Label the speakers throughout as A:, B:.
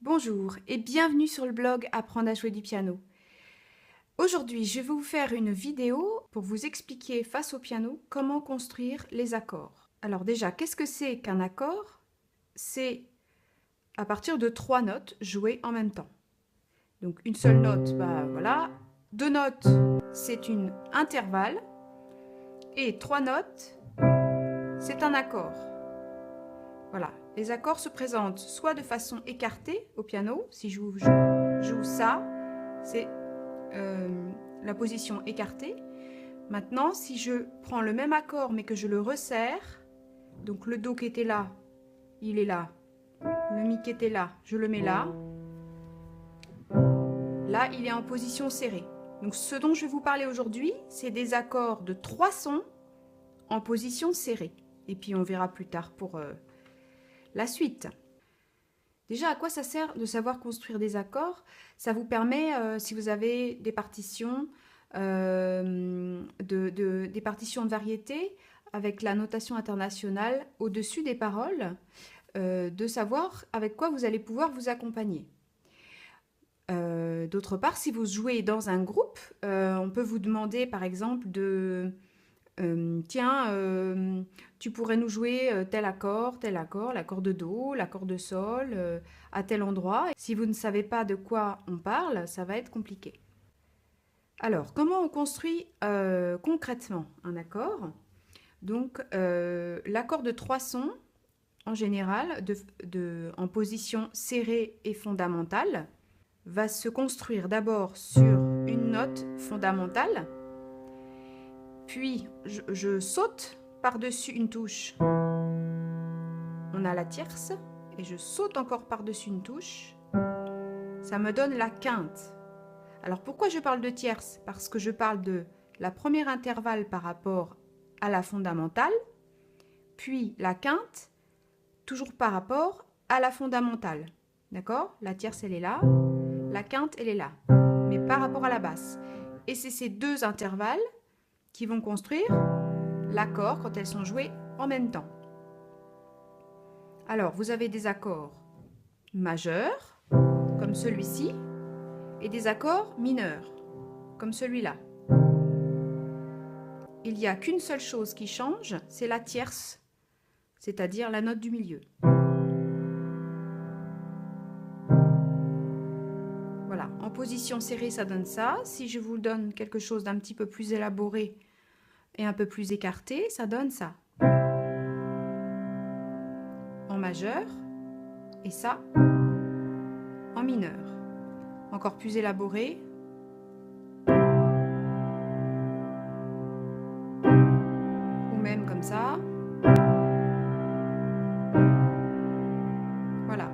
A: Bonjour et bienvenue sur le blog Apprendre à jouer du piano. Aujourd'hui, je vais vous faire une vidéo pour vous expliquer face au piano comment construire les accords. Alors déjà, qu'est-ce que c'est qu'un accord? C'est à partir de 3 notes jouées en même temps. Donc une seule note, voilà. 2 notes, c'est une intervalle. Et 3 notes, c'est un accord. Voilà, les accords se présentent soit de façon écartée au piano, si je joue ça, c'est la position écartée. Maintenant, si je prends le même accord mais que je le resserre, donc le Do qui était là, il est là, le Mi qui était là, je le mets là, là il est en position serrée. Donc ce dont je vais vous parler aujourd'hui, c'est des accords de 3 sons en position serrée. Et puis on verra plus tard pour la suite. Déjà, à quoi ça sert de savoir construire des accords? Ça vous permet, si vous avez des partitions, des partitions de variété avec la notation internationale au-dessus des paroles, de savoir avec quoi vous allez pouvoir vous accompagner. D'autre part, si vous jouez dans un groupe, on peut vous demander par exemple de tiens, tu pourrais nous jouer tel accord, l'accord de Do, l'accord de Sol, à tel endroit. Si vous ne savez pas de quoi on parle, ça va être compliqué. Alors, comment on construit concrètement un accord? Donc, l'accord de 3 sons, en général, en position serrée et fondamentale, va se construire d'abord sur une note fondamentale, puis je saute par-dessus une touche. On a la tierce, et je saute encore par-dessus une touche. Ça me donne la quinte. Alors pourquoi je parle de tierce? Parce que je parle de la première intervalle par rapport à la fondamentale, puis la quinte, toujours par rapport à la fondamentale. D'accord? La tierce, elle est là, la quinte, elle est là, mais par rapport à la basse. Et c'est ces deux intervalles qui vont construire l'accord quand elles sont jouées en même temps. Alors, vous avez des accords majeurs, comme celui-ci, et des accords mineurs, comme celui-là. Il n'y a qu'une seule chose qui change, c'est la tierce, c'est-à-dire la note du milieu. Voilà, en position serrée, ça donne ça. Si je vous donne quelque chose d'un petit peu plus élaboré et un peu plus écarté, ça donne ça. En majeur, et ça en mineur. Encore plus élaboré. Ou même comme ça. Voilà.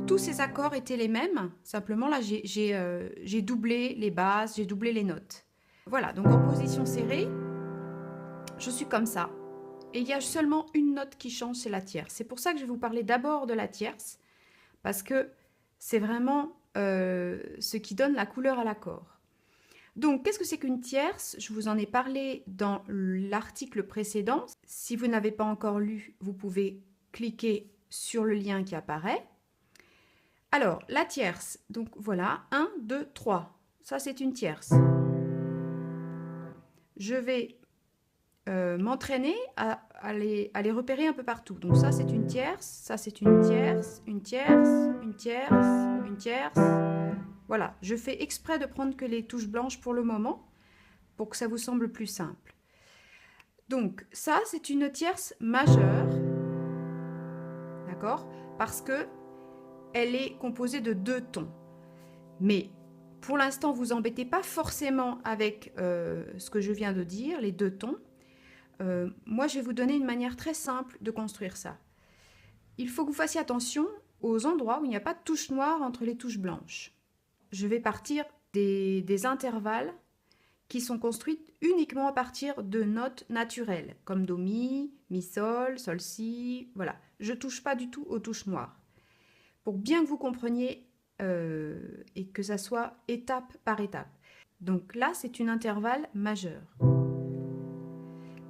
A: Tous ces accords étaient les mêmes, simplement là j'ai doublé les basses, j'ai doublé les notes. Voilà, donc en position serrée, je suis comme ça. Et il y a seulement une note qui change, c'est la tierce. C'est pour ça que je vais vous parler d'abord de la tierce, parce que c'est vraiment ce qui donne la couleur à l'accord. Donc, qu'est-ce que c'est qu'une tierce? Je vous en ai parlé dans l'article précédent. Si vous n'avez pas encore lu, vous pouvez cliquer sur le lien qui apparaît. Alors, la tierce, donc voilà, 1, 2, 3. Ça, c'est une tierce. Je vais m'entraîner à les repérer un peu partout. Donc ça, c'est une tierce, ça, c'est une tierce, une tierce, une tierce, une tierce. Voilà, je fais exprès de prendre que les touches blanches pour le moment, pour que ça vous semble plus simple. Donc ça, c'est une tierce majeure, d'accord? Parce que elle est composée de 2 tons. Mais pour l'instant, vous embêtez pas forcément avec ce que je viens de dire, les 2 tons. Moi, je vais vous donner une manière très simple de construire ça. Il faut que vous fassiez attention aux endroits où il n'y a pas de touche noire entre les touches blanches. Je vais partir des intervalles qui sont construites uniquement à partir de notes naturelles, comme Do, Mi, Mi, Sol, Sol, Si, voilà. Je ne touche pas du tout aux touches noires. Pour bien que vous compreniez et que ça soit étape par étape. Donc là, c'est une intervalle majeur.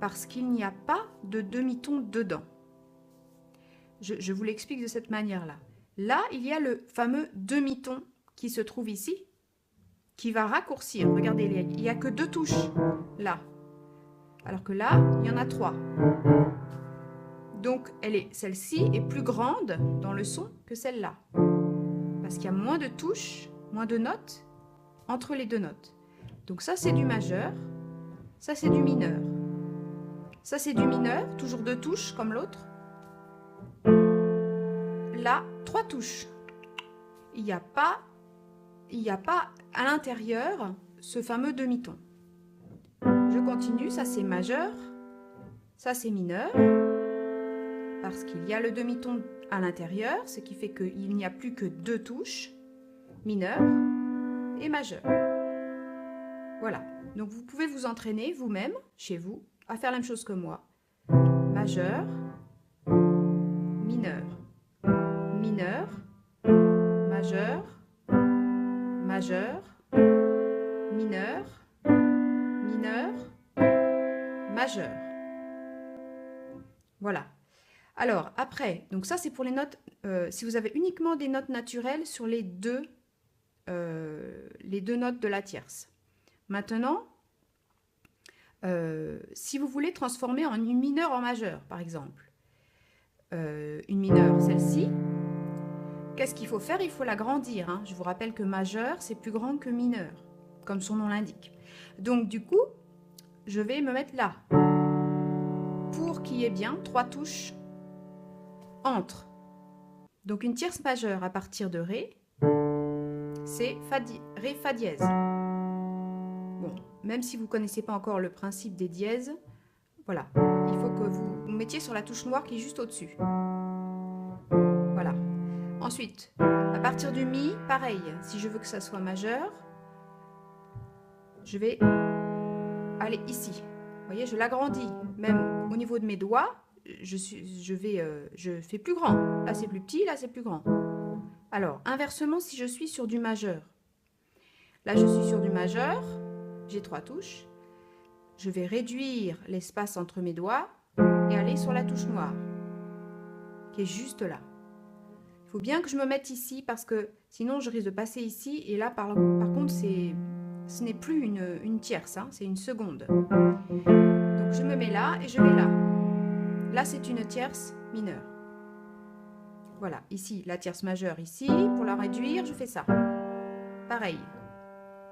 A: Parce qu'il n'y a pas de demi-ton dedans. Je vous l'explique de cette manière-là. Là, il y a le fameux demi-ton qui se trouve ici, qui va raccourcir. Regardez, il n'y a que 2 touches là. Alors que là, il y en a 3. Donc, celle-ci est plus grande dans le son que celle-là. Parce qu'il y a moins de touches, moins de notes entre les 2 notes. Donc ça, c'est du majeur. Ça, c'est du mineur. Ça, c'est du mineur, toujours 2 touches comme l'autre. Là, 3 touches. Il n'y a pas à l'intérieur ce fameux demi-ton. Je continue, ça c'est majeur, ça c'est mineur, parce qu'il y a le demi-ton à l'intérieur, ce qui fait qu'il n'y a plus que 2 touches, mineur et majeur. Voilà, donc vous pouvez vous entraîner vous-même, chez vous, à faire la même chose que moi. Majeur, mineur, mineur, majeur, majeur, mineur, mineur, majeur. Voilà. Alors, après, donc ça c'est pour les notes, si vous avez uniquement des notes naturelles sur les deux notes de la tierce. Maintenant, si vous voulez transformer une mineure en majeur, par exemple, une mineure, celle-ci, qu'est-ce qu'il faut faire? Il faut l'agrandir. Hein. Je vous rappelle que majeur, c'est plus grand que mineur, comme son nom l'indique. Donc, du coup, je vais me mettre là, pour qu'il y ait bien 3 touches entre. Donc, une tierce majeure à partir de Ré, c'est Ré, Fa dièse. Bon, même si vous ne connaissez pas encore le principe des dièses, voilà, il faut que vous mettiez sur la touche noire qui est juste au-dessus. Voilà. Ensuite, à partir du Mi, pareil, si je veux que ça soit majeur, je vais aller ici. Vous voyez, je l'agrandis. Même au niveau de mes doigts, je fais plus grand. Là, c'est plus petit, là, c'est plus grand. Alors, inversement, si je suis sur du majeur. Là, je suis sur du majeur, j'ai 3 touches. Je vais réduire l'espace entre mes doigts et aller sur la touche noire, qui est juste là. Il faut bien que je me mette ici parce que sinon je risque de passer ici et là par contre ce n'est plus une tierce, hein, c'est une seconde. Donc je me mets là et je vais là. Là c'est une tierce mineure. Voilà, ici la tierce majeure ici, pour la réduire je fais ça. Pareil,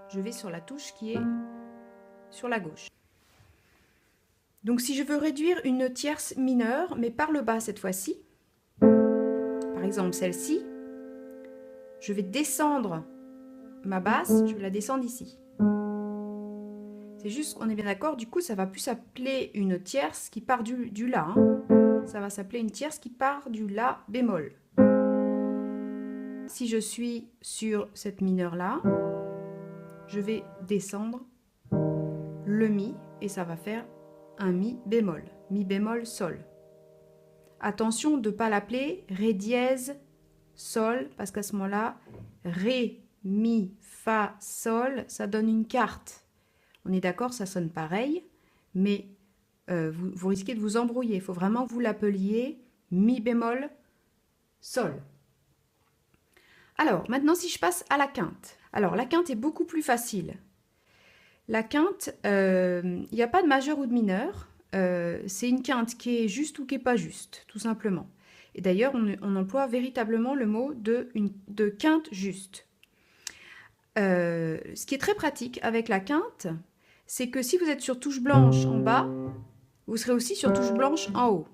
A: je vais sur la touche qui est sur la gauche. Donc si je veux réduire une tierce mineure, mais par le bas cette fois-ci, par exemple celle-ci, je vais descendre ma basse, je vais la descendre ici. C'est juste qu'on est bien d'accord, du coup ça va plus s'appeler une tierce qui part du La. Hein. Ça va s'appeler une tierce qui part du La bémol. Si je suis sur cette mineure-là, je vais descendre le Mi et ça va faire un Mi bémol, Sol. Attention de ne pas l'appeler Ré dièse, Sol, parce qu'à ce moment-là, Ré, Mi, Fa, Sol, ça donne une quarte. On est d'accord, ça sonne pareil, mais vous risquez de vous embrouiller. Il faut vraiment que vous l'appeliez Mi bémol, Sol. Alors, maintenant, si je passe à la quinte. Alors, la quinte est beaucoup plus facile. La quinte, il n'y a pas de majeur ou de mineur. C'est une quinte qui est juste ou qui n'est pas juste, tout simplement. Et d'ailleurs, on emploie véritablement le mot de quinte juste. Ce qui est très pratique avec la quinte, c'est que si vous êtes sur touche blanche en bas, vous serez aussi sur touche blanche en haut.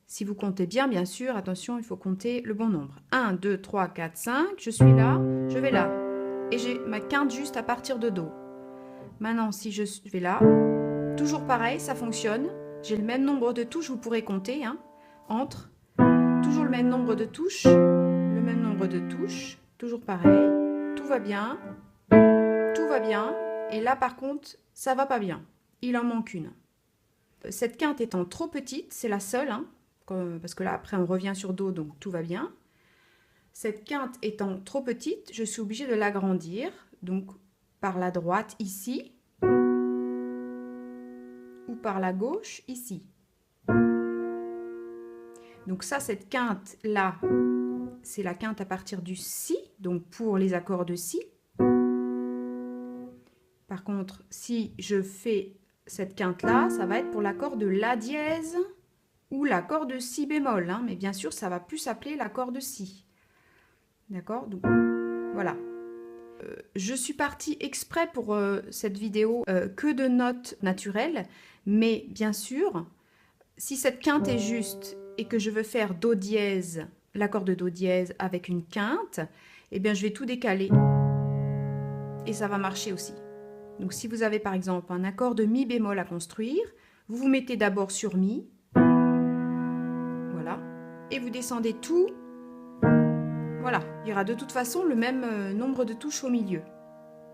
A: Si vous comptez bien sûr, attention, il faut compter le bon nombre. 1, 2, 3, 4, 5, je suis là, je vais là. Et j'ai ma quinte juste à partir de Do. Maintenant, si je vais là, toujours pareil, ça fonctionne. J'ai le même nombre de touches, vous pourrez compter, hein, entre. Toujours le même nombre de touches, toujours pareil. Tout va bien. Et là, par contre, ça va pas bien. Il en manque une. Cette quinte étant trop petite, c'est la seule, hein, parce que là, après, on revient sur Do, donc tout va bien. Cette quinte étant trop petite, je suis obligée de l'agrandir, donc par la droite ici, ou par la gauche ici. Donc ça, cette quinte-là, c'est la quinte à partir du si, donc pour les accords de si. Par contre, si je fais cette quinte-là, ça va être pour l'accord de la dièse ou l'accord de si bémol, hein, mais bien sûr, ça va plus s'appeler l'accord de si. D'accord? Donc, voilà. Je suis partie exprès pour cette vidéo que de notes naturelles, mais bien sûr, si cette quinte est juste et que je veux faire do dièse, l'accord de do dièse avec une quinte, eh bien je vais tout décaler et ça va marcher aussi. Donc si vous avez par exemple un accord de mi bémol à construire, vous vous mettez d'abord sur mi, voilà, et vous descendez tout, voilà, il y aura de toute façon le même nombre de touches au milieu.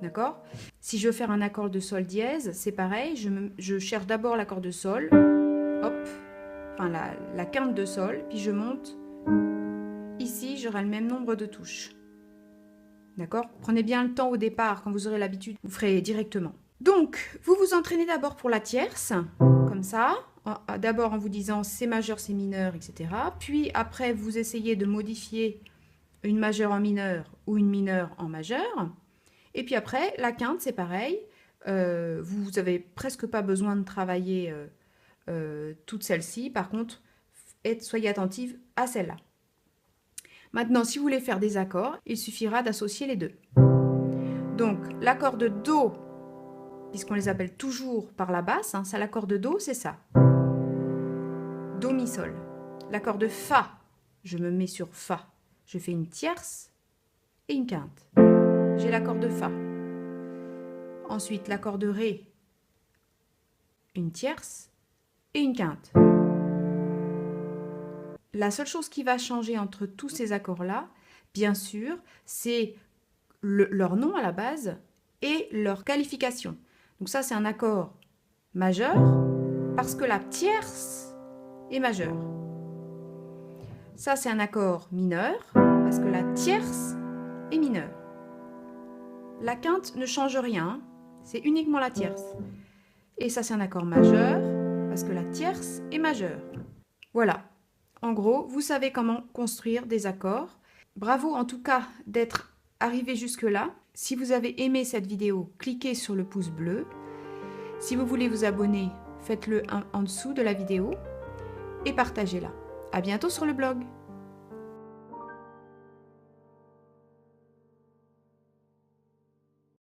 A: D'accord? Si je veux faire un accord de sol dièse, c'est pareil, je cherche d'abord l'accord de sol, hop, enfin la quinte de sol, puis je monte. Ici, j'aurai le même nombre de touches. D'accord? Prenez bien le temps au départ, quand vous aurez l'habitude, vous ferez directement. Donc, vous vous entraînez d'abord pour la tierce, comme ça, d'abord en vous disant c'est majeur, c'est mineur, etc. Puis après, vous essayez de modifier une majeure en mineur ou une mineure en majeur. Et puis après, la quinte, c'est pareil. Vous n'avez presque pas besoin de travailler toutes celles-ci. Par contre, soyez attentive à celle-là. Maintenant, si vous voulez faire des accords, il suffira d'associer les deux. Donc, l'accord de Do, puisqu'on les appelle toujours par la basse, hein, ça l'accord de Do, c'est ça. Do, Mi, Sol. L'accord de Fa, je me mets sur Fa. Je fais une tierce et une quinte. J'ai l'accord de Fa. Ensuite, l'accord de Ré, une tierce et une quinte. La seule chose qui va changer entre tous ces accords-là, bien sûr, c'est leur nom à la base et leur qualification. Donc ça, c'est un accord majeur parce que la tierce est majeure. Ça, c'est un accord mineur parce que la tierce est mineure. La quinte ne change rien, c'est uniquement la tierce. Et ça, c'est un accord majeur parce que la tierce est majeure. Voilà. En gros, vous savez comment construire des accords. Bravo en tout cas d'être arrivé jusque-là. Si vous avez aimé cette vidéo, cliquez sur le pouce bleu. Si vous voulez vous abonner, faites-le en dessous de la vidéo et partagez-la. À bientôt sur le blog.